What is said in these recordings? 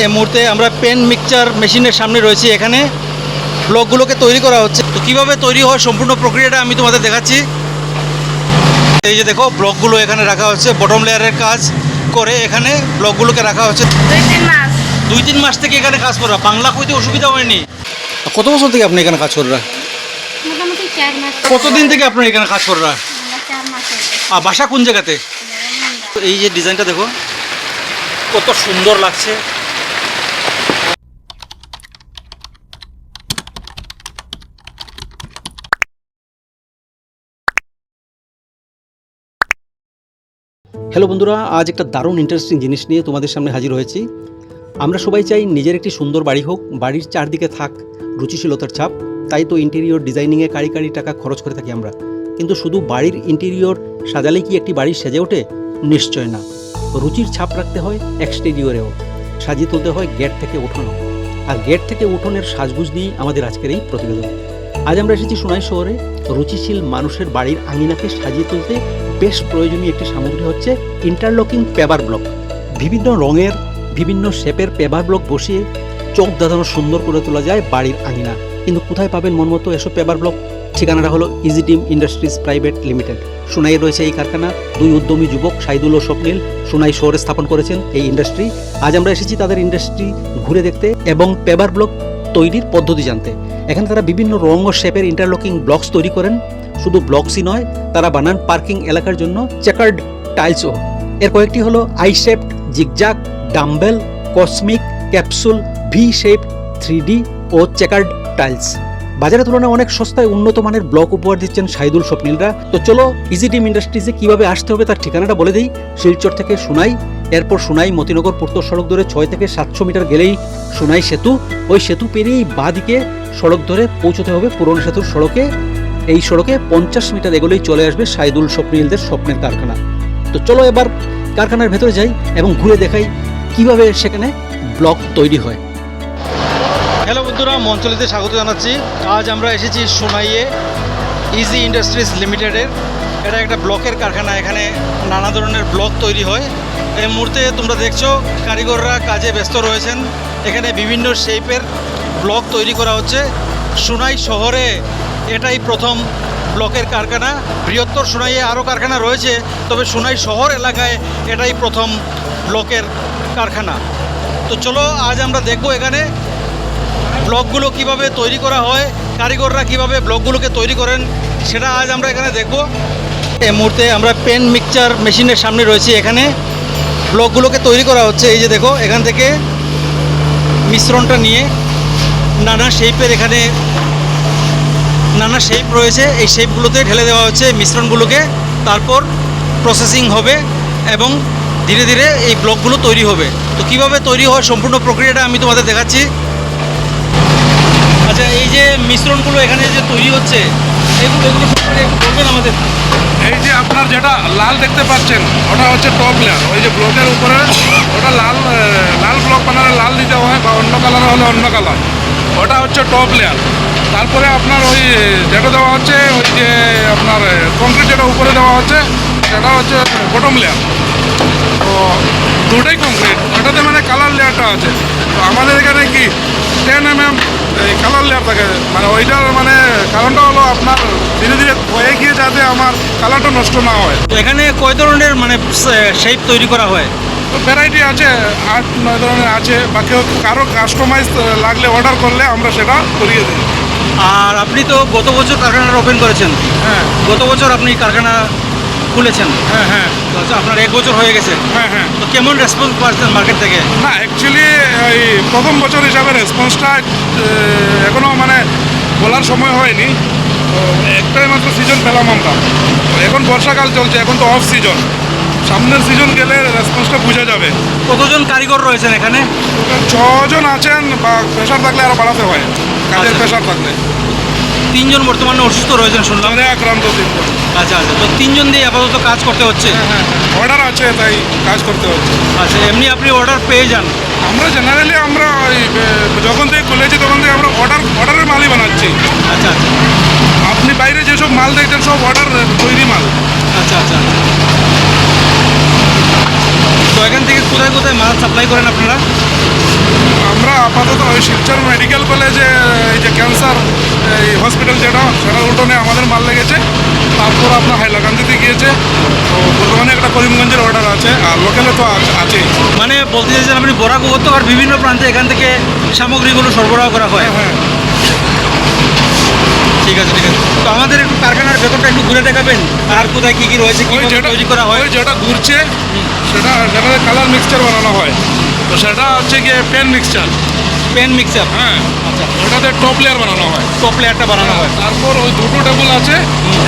এই মুহূর্তে আমরা পেন মিক্সচার মেশিনের সামনে রয়েছি। এখানে ব্লকগুলোকে তৈরি করা হচ্ছে। তো কীভাবে তৈরি হয় সম্পূর্ণ প্রক্রিয়াটা আমি তোমাদের দেখাচ্ছি। এই যে দেখো ব্লকগুলো এখানে রাখা হচ্ছে, বটম লেয়ারের কাজ করে এখানে ব্লকগুলোকে রাখা হচ্ছে। 2-3 মাস থেকে এখানে কাজ করা। বাংলা কইতে অসুবিধা হয়নি। কত বছর থেকে আপনি এখানে কাজ করা? মোটামুটি 4 মাস। কতদিন থেকে আপনার এখানে কাজ করা? 4 মাস। আর বাসা কোন জায়গাতে? এই যে ডিজাইনটা দেখো কত সুন্দর লাগছে। হ্যালো বন্ধুরা, আজ একটা দারুণ ইন্টারেস্টিং জিনিস নিয়ে তোমাদের সামনে হাজির হয়েছি। আমরা সবাই চাই নিজের একটি সুন্দর বাড়ি হোক, বাড়ির চারদিকে থাক রুচিশীলতার ছাপ। তাই তো ইন্টেরিয়র ডিজাইনিংয়ে কারি কারি টাকা খরচ করে থাকি আমরা। কিন্তু শুধু বাড়ির ইন্টেরিয়র সাজালেই কি একটি বাড়ি সেজে ওঠে? নিশ্চয় না। রুচির ছাপ রাখতে হয় এক্সটেরিয়রেও, সাজিয়ে তুলতে হয় গেট থেকে উঠোনও। আর গেট থেকে উঠোনের সাজগুজ নিয়েই আমাদের আজকের এই প্রতিবেদন। আজ আমরা এসেছি সোনাই শহরে। রুচিশীল মানুষের বাড়ির আঙিনাকে সাজিয়ে তুলতে বেশ প্রয়োজনীয় একটি সামগ্রী হচ্ছে ইন্টারলকিং পেভার ব্লক। বিভিন্ন রঙের বিভিন্ন শেপের পেভার ব্লক বসিয়ে চোখ ধাঁধানো সুন্দর করে তোলা যায় বাড়ির আঙিনা। কিন্তু কোথায় পাবেন মন মতো এসব পেভার ব্লক? ঠিকানাটা হলো easy team industries private limited. সোনাইয়ে রয়েছে এই কারখানা। 2 উদ্যমী যুবক সাইদুল ও স্বপ্নিল সোনাই শহরে স্থাপন করেছেন এই ইন্ডাস্ট্রি। আজ আমরা এসেছি তাদের ইন্ডাস্ট্রি ঘুরে দেখতে এবং পেভার ব্লক তৈরির পদ্ধতি জানতে। এখানে তারা বিভিন্ন রং ও শেপের ইন্টারলকিং ব্লকস তৈরি করেন। শুধু ব্লকসই নয়, তারা বানান পার্কিং এলাকার জন্য চেকার্ড টাইলসও। এর কয়েকটি হলো I shaped, zigzag, dumbbell, cosmic, capsule, V shape, 3D ও চেকার্ড টাইলস। বাজারের তুলনায় অনেক সস্তায় উন্নত মানের ব্লক উপহার দিচ্ছেন সাইদুল স্বপ্নিলরা। তো চলো ইজি টিম ইন্ডাস্ট্রিজে কীভাবে আসতে হবে তার ঠিকানাটা বলে দিই। শিলচর থেকে সোনাই, এরপর সোনাই মতিনগর পূর্ত সড়ক ধরে 6 থেকে 700 মিটার গেলেই সোনাই সেতু। ওই সেতু পেরিয়েই বাঁ দিকে সড়ক ধরে পৌঁছতে হবে পুরনো সেতুর সড়কে। এই সড়কে 50 মিটার এগোলেই চলে আসবে সাইদুল স্বপ্নিলদের স্বপ্নের কারখানা। তো চলো এবার কারখানার ভেতরে যাই এবং ঘুরে দেখাই কিভাবে সেখানে ব্লক তৈরি হয়। হ্যালো বন্ধুরা, মঞ্চলিতে স্বাগত জানাচ্ছি। আজ আমরা এসেছি সোনাইয়ে ইজি ইন্ডাস্ট্রিজ লিমিটেডের। এটা একটা ব্লকের কারখানা। এখানে নানা ধরনের ব্লক তৈরি হয়। এই মুহূর্তে তোমরা দেখছো কারিগররা কাজে ব্যস্ত রয়েছেন। এখানে বিভিন্ন শেপের ব্লক তৈরি করা হচ্ছে। সোনাই শহরে এটাই প্রথম ব্লকের কারখানা। বৃহত্তর সোনাইয়ে আরও কারখানা রয়েছে, তবে সোনাই শহর এলাকায় এটাই প্রথম ব্লকের কারখানা। তো চলো আজ আমরা দেখব এখানে ব্লকগুলো কিভাবে তৈরি করা হয়, কারিগররা কিভাবে ব্লকগুলোকে তৈরি করেন, সেটা আজ আমরা এখানে দেখব। এই মুহূর্তে আমরা পেন মিক্সচার মেশিনের সামনে রয়েছি। এখানে ব্লকগুলোকে তৈরি করা হচ্ছে। এই যে দেখো এখান থেকে মিশ্রণটা নিয়ে নানা শেপের, এখানে নানা শেপ রয়েছে, এই শেপগুলোতে ঢেলে দেওয়া হচ্ছে মিশ্রণগুলোকে। তারপর প্রসেসিং হবে এবং ধীরে ধীরে এই ব্লকগুলো তৈরি হবে। তো কিভাবে তৈরি হয় সম্পূর্ণ প্রক্রিয়াটা আমি তোমাদের দেখাচ্ছি। আচ্ছা, এই যে মিশ্রণগুলো এখানে যে তৈরি হচ্ছে, এগুলো বলবেন আমাদের? এই যে আপনার যেটা লাল দেখতে পাচ্ছেন ওটা হচ্ছে টপ লেয়ার। ওই যে ব্লকের উপরে ওটা লাল লাল ব্লক বানালে লাল দিতে হয়, বা অন্য কালার হলে অন্য কালার। ওটা হচ্ছে টপ লেয়ার। তারপরে আপনার ওই যেটা দেওয়া হচ্ছে, ওই যে আপনার কংক্রিট যেটা উপরে দেওয়া হচ্ছে সেটা হচ্ছে বটম লেয়ার। তো দুটোই কংক্রিট, ওটাতে মানে কালার লেয়ারটা আছে। তো আমাদের এখানে কি 10 mm এই কালার লেয়ার থাকে। মানে ওইটার মানে কারণটা হলো আপনার ধীরে ধীরে হয়ে গিয়ে যাতে আমার কালারটা নষ্ট না হয়। তো এখানে কয় ধরনের মানে শেপ তৈরি করা হয়? তো ভ্যারাইটি আছে, 8-9 ধরনের আছে। বা কেউ কারো কাস্টমাইজ লাগলে অর্ডার করলে আমরা সেটা করিয়ে দিই। আর আপনি তো গত বছর কারখানাটা ওপেন করেছেন। হ্যাঁ, গত বছর আপনি কারখানা খুলেছেন। হ্যাঁ, হ্যাঁ, তো আচ্ছা, আপনার 1 বছর হয়ে গেছে। হ্যাঁ, হ্যাঁ। তো কেমন রেসপন্স পাচ্ছেন মার্কেট থেকে? না, অ্যাকচুয়ালি এই প্রথম বছর হিসাবে রেসপন্সটা এখনও মানে বলার সময় হয়নি। তো একটাই মাত্র সিজন পেলাম আমরা। তো এখন বর্ষাকাল চলছে, এখন তো অফ সিজন। সামনের সিজন গেলে রেসপন্সটা বোঝা যাবে। কতজন কারিগর রয়েছেন এখানে? 6 জন আছেন, বা প্রেশার থাকলে আরও বাড়াতে হয়, কাজের আচ্ছা। প্রেশার থাকলে। 3 জন বর্তমানে অসুস্থ রয়েছেন শুনলাম। জ্বরে আক্রান্ত 3 জন। আচ্ছা আচ্ছা, তো 3 জন দিয়ে আপাতত কাজ করতে হচ্ছে। হ্যাঁ, হ্যাঁ, অর্ডার আছে তাই কাজ করতে হচ্ছে। আচ্ছা, এমনি আপনি অর্ডার পেয়ে যান? আমরা জেনারেলি আমরা ওই যখন থেকে খুলেছি তখন থেকে আমরা অর্ডারের মালই বানাচ্ছি। আচ্ছা আচ্ছা আপনি বাইরে যেসব মাল দেখছেন সব অর্ডার তৈরি মাল। আচ্ছা আচ্ছা। তো এখান থেকে কোথায় কোথায় মাল সাপ্লাই করেন আপনারা? আমরা আপাতত ওই শিলচর মেডিকেল কলেজে এই যে ক্যান্সার এই হসপিটাল যেটা সেটার উঠোনে আমাদের মাল লেগেছে, তারপর আপনার হাইলাকান্দিতে গিয়েছে, তো বর্তমানে একটা করিমগঞ্জের অর্ডার আছে, আর লোকালে তো আছেই। মানে বলতে চাইছেন আপনি বরাক উপত্যকার বিভিন্ন প্রান্তে এখান থেকে সামগ্রীগুলো সরবরাহ করা হয়? হ্যাঁ, ঠিক আছে ঠিক আছে। তো আমাদের একটু কারখানার ভেতরটা একটু ঘুরে দেখাবেন, আর কোথায় কী কী রয়েছে, ওই কীভাবে যেটা তৈরি করা হয়? ওই যেটা ঘুরছে সেটাতে কালার মিক্সচার বানানো হয়, তো সেটা হচ্ছে গিয়ে পেন মিক্সচার। পেন মিক্সার, হ্যাঁ, আচ্ছা, ওটাতে টপ লেয়ার বানানো হয়। টপ লেয়ারটা বানানো হয়। তারপর ওই দুটো টেবিল আছে,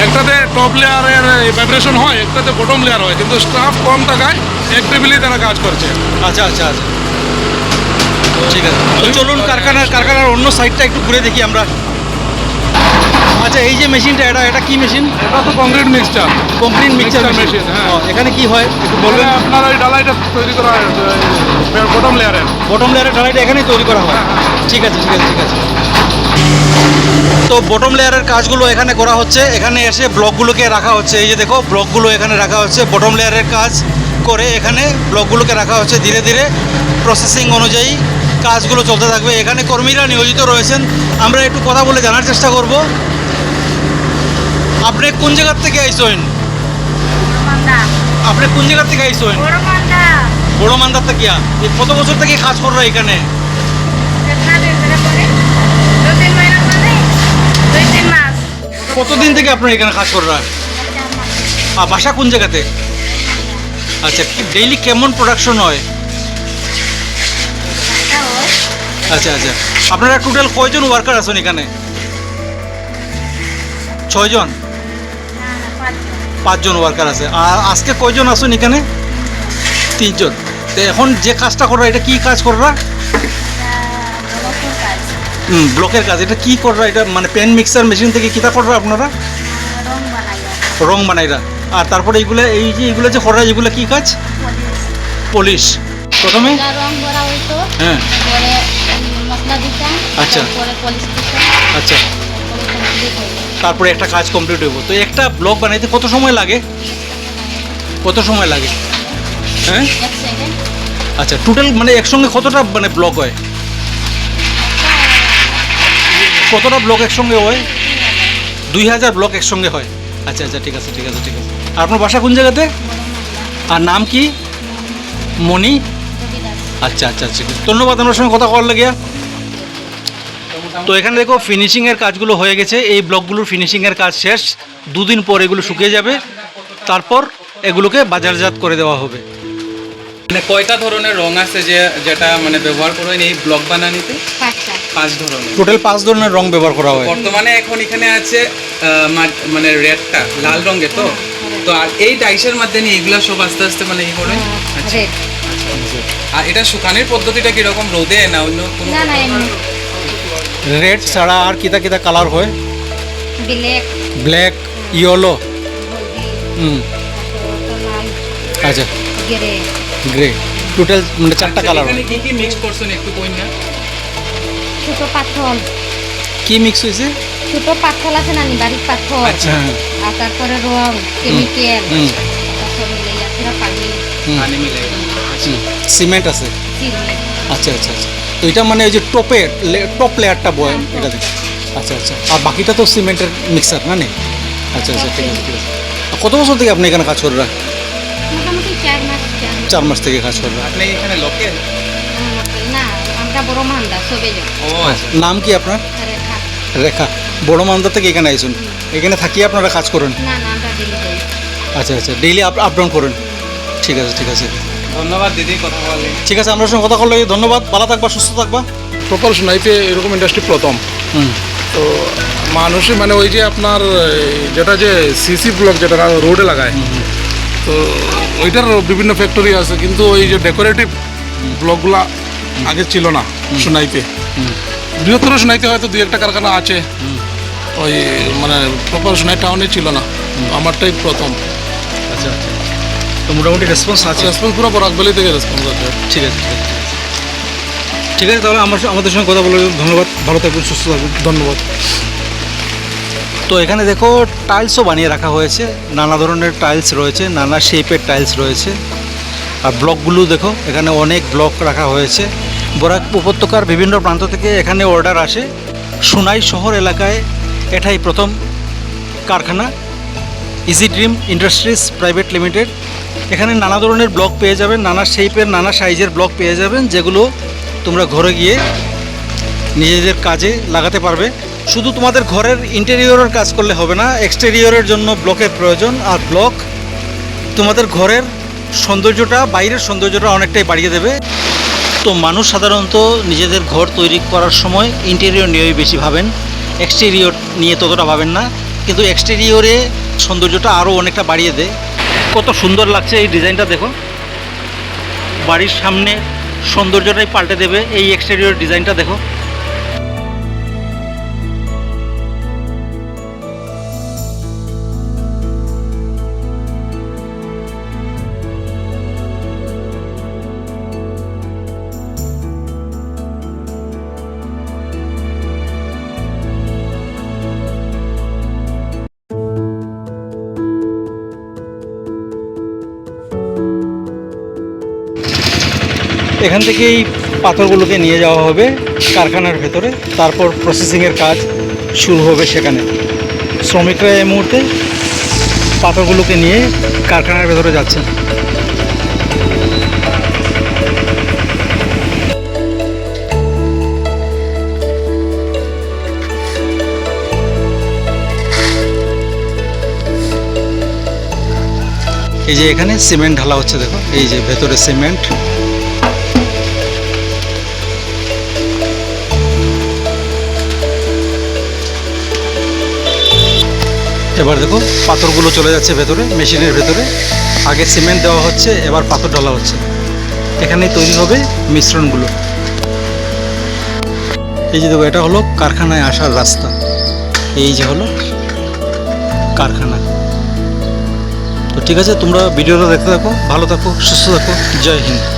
একটাতে টপ লেয়ারের ভাইব্রেশন হয়, একটাতে বটম লেয়ার হয়, কিন্তু স্টাফ কম টাকায় এক টেবিলেই তারা কাজ করছে। আচ্ছা আচ্ছা আচ্ছা, ঠিক আছে। তো চলুন কারখানার অন্য সাইডটা একটু ঘুরে দেখি আমরা। আচ্ছা, এই যে মেশিনটা, এটা কি মেশিন? এটা তো concrete mixture. Complete mixture Mixer machine, machine, হ্যাঁ। এখানে কি হয় একটু বলবেন বলবেন? আপনার ওই ডালাইটা তৈরি করা হয় বটম লেয়ারের। বটম লেয়ারের ঢালাইটা এখানেই তৈরি করা হয়? ঠিক আছে ঠিক আছে ঠিক আছে। তো বটম লেয়ারের কাজগুলো এখানে করা হচ্ছে, এখানে এসে ব্লকগুলোকে রাখা হচ্ছে। এই যে দেখো, ব্লকগুলো এখানে রাখা হচ্ছে, বটম লেয়ারের কাজ করে এখানে ব্লকগুলোকে রাখা হচ্ছে। ধীরে ধীরে প্রসেসিং অনুযায়ী কাজগুলো চলতে থাকবে। এখানে কর্মীরা নিয়োজিত রয়েছেন, আমরা একটু কথা বলে জানার চেষ্টা করব। আপনি কোন জায়গার থেকে আইসেন? আপনি কোন জায়গার থেকে আইসেন? বড় মান্দার থেকে। এই কত বছর থেকে কাজ কররা এখানে? কতদিন থেকে আপনার এখানে কাজ কররা? আর বাসা কোন জায়গাতে? আচ্ছা, ডেইলি কেমন প্রোডাকশন হয়? আচ্ছা আচ্ছা, আপনারা টোটাল কয়জন ওয়ার্কার আছেন এখানে? 6 জন? 5 জন ওয়ার্কার আছে। আর আজকে কয়জন আছেন এখানে? 3 জন। তো এখন যে কাজটা কররা, এটা কি কাজ কররা? ব্লকের কাজ। এটা কি কররা? এটা মানে পেন মিক্সার মেশিন থেকে কিতা কররা আপনারা? রং বানাইরা। আর তারপরে এইগুলো, এই যে এগুলো যে কররা, এগুলো কি কাজ? পলিশ। প্রথমে রং ভরা হইতো, হ্যাঁ, পরে মশলা দিতাম, আচ্ছা। পরে পলিশ দিতাম, আচ্ছা, পরে কমপ্লিট হয়ে যায়। তারপরে একটা কাজ কমপ্লিট হইব। তো একটা ব্লক বানাইতে কত সময় লাগে? কত সময় লাগে? হ্যাঁ, 1 সেকেন্ড। আচ্ছা, টোটাল মানে একসঙ্গে কতটা মানে ব্লক হয়? কতটা ব্লক একসঙ্গে হয়? 2000 ব্লক একসঙ্গে হয়। আচ্ছা আচ্ছা, ঠিক আছে ঠিক আছে ঠিক আছে। আর আপনার বাসা কোন জায়গাতে? আর নাম কি? মণি? আচ্ছা আচ্ছা আচ্ছা, ধন্যবাদ আমার সঙ্গে কথা করার লাগিয়া। তো এখানে দেখো, ফিনিশিংয়ের কাজগুলো হয়ে গেছে। এই ব্লকগুলোর ফিনিশিংয়ের কাজ শেষ। 2 দিন পর এগুলো শুকিয়ে যাবে, তারপর এগুলোকে বাজারজাত করে দেওয়া হবে। মানে কয়টা ধরনের রং আছে যেটা মানে ব্যবহার করেন এই ব্লক বানানিতে? 5 ধরনের। টোটাল 5 ধরনের রং ব্যবহার করা হয়। বর্তমানে এখন এখানে আছে মানে রেডটা লাল রঙের, তো তো আর এই ডাইসের মাধ্যমে এইগুলা সব আস্তে আস্তে মানে এই করে। আচ্ছা। রেড। আর এটা শুকানোর পদ্ধতিটা কিরকম, রোদে না অন্য কোনো? না না, এমনি রেড ছাড়া আর কিতা কিতা কালার হয়? ব্ল্যাক, ব্ল্যাক, ইয়েলো, হলদি, লাল, আচ্ছা, গ্রে। গ্রে। টোটাল মানে 4টা কালার। এখানে কি কি মিক্স করছেন একটু কই না? ছোট পাথর, কি মিক্স হয়েছে? ছোট পাথর আছে না, বাড়ির পাথর, আচ্ছা। হ্যাঁ, আর তারপরে রং, কেমিক্যাল, হুম, তারপরে মিলাইয়া ফিরা পানি, হুম, পানি মিলাই। হুম। সিমেন্ট আছে। চিনি। আচ্ছা আচ্ছা আচ্ছা। তো এটা মানে ওই যে টপ লেয়ারটা বয় এটাতে। আচ্ছা আচ্ছা। আর বাকিটা তো সিমেন্টের মিক্সার না নেই? আচ্ছা আচ্ছা, ঠিক আছে ঠিক আছে। আর কত বছর থেকে আপনি এখানে কাজ করা? মোটামুটি 4 মাস। 4 মাস থেকে কাজ করা। আপনি এখানে লোকেল? না, আমরা বড় মান্দা সবে যাই। ও আচ্ছা। নাম কি আপনার? রেখা। রেখা। বড় মান্দা থেকে এখানে আইসুন। এখানে থাকিয়ে আপনারা কাজ করেন? না না, আমরা ডেলি যাই। আচ্ছা আচ্ছা, ডেইলি আপ ডাউন করেন। ঠিক আছে ঠিক আছে ধন্যবাদ দিদি, কথা বললেন। ঠিক আছে, আপনার সঙ্গে কথা বললে ধন্যবাদ। ভালো থাকবা, সুস্থ থাকবা। প্রপার সোনাইতে এরকম ইন্ডাস্ট্রি প্রথম। হুম, তো মানুষই মানে ওই যে আপনার যেটা যে সিসি ব্লক যেটা রোডে লাগায়, তো ওইটার বিভিন্ন ফ্যাক্টরি আছে, কিন্তু ওই যে ডেকোরেটিভ ব্লকগুলা আগে ছিল না সোনাইতে। বৃহত্তর সোনাইতে হয়তো 2-1টা কারখানা আছে, ওই মানে প্রপার সোনাই টাউনে ছিল না। আমারটাই প্রথম। আচ্ছা আচ্ছা। তো মোটামুটি রেসপন্স আছে? রেসপন্স পুরো বরাকবেলি থেকে রেসপন্স আছে। ঠিক আছে ঠিক আছে ঠিক আছে। তাহলে আমাদের সঙ্গে কথা বলে ধন্যবাদ। ভালো থাকবেন, সুস্থ থাকবেন। ধন্যবাদ। তো এখানে দেখো, টাইলসও বানিয়ে রাখা হয়েছে। নানা ধরনের টাইলস রয়েছে, নানা শেপের টাইলস রয়েছে। আর ব্লকগুলো দেখো, এখানে অনেক ব্লক রাখা হয়েছে। বরাক উপত্যকার বিভিন্ন প্রান্ত থেকে এখানে অর্ডার আসে। সোনাই শহর এলাকায় এটাই প্রথম কারখানা, easy dream industries private limited. এখানে নানা ধরনের ব্লক পেয়ে যাবেন, নানা শেপের নানা সাইজের ব্লক পেয়ে যাবেন, যেগুলো তোমরা ঘরে গিয়ে নিজেদের কাজে লাগাতে পারবে। শুধু তোমাদের ঘরের ইন্টেরিয়রের কাজ করলে হবে না, এক্সটেরিয়রের জন্য ব্লকের প্রয়োজন। আর ব্লক তোমাদের ঘরের সৌন্দর্যটা, বাইরের সৌন্দর্যটা অনেকটাই বাড়িয়ে দেবে। তো মানুষ সাধারণত নিজেদের ঘর তৈরি করার সময় ইন্টেরিয়র নিয়েই বেশি ভাবেন, এক্সটেরিয়র নিয়ে ততটা ভাবেন না, কিন্তু এক্সটেরিয়রে সৌন্দর্যটা আরও অনেকটা বাড়িয়ে দেয়। কত সুন্দর লাগছে এই ডিজাইনটা দেখো, বাড়ির সামনে সৌন্দর্যটাই পাল্টে দেবে এই এক্সটেরিয়র ডিজাইনটা দেখো। এখান থেকে এই পাথরগুলোকে নিয়ে যাওয়া হবে কারখানার ভেতরে, তারপর প্রসেসিংয়ের কাজ শুরু হবে সেখানে। শ্রমিকরা এই মুহূর্তে পাথরগুলোকে নিয়ে কারখানার ভেতরে যাচ্ছেন। এই যে এখানে সিমেন্ট ঢালা হচ্ছে দেখো, এই যে ভেতরে সিমেন্ট। এবার দেখো পাথরগুলো চলে যাচ্ছে ভেতরে, মেশিনের ভেতরে। আগে সিমেন্ট দেওয়া হচ্ছে, এবার পাথর ঢালা হচ্ছে। এখানেই তৈরি হবে মিশ্রণগুলো। এই যে দেখো, এটা হলো কারখানায় আসার রাস্তা। এই যে হলো কারখানা। তো ঠিক আছে, তোমরা ভিডিওটা দেখতে থাকো, ভালো থাকো, সুস্থ থাকো। জয় হিন্দ।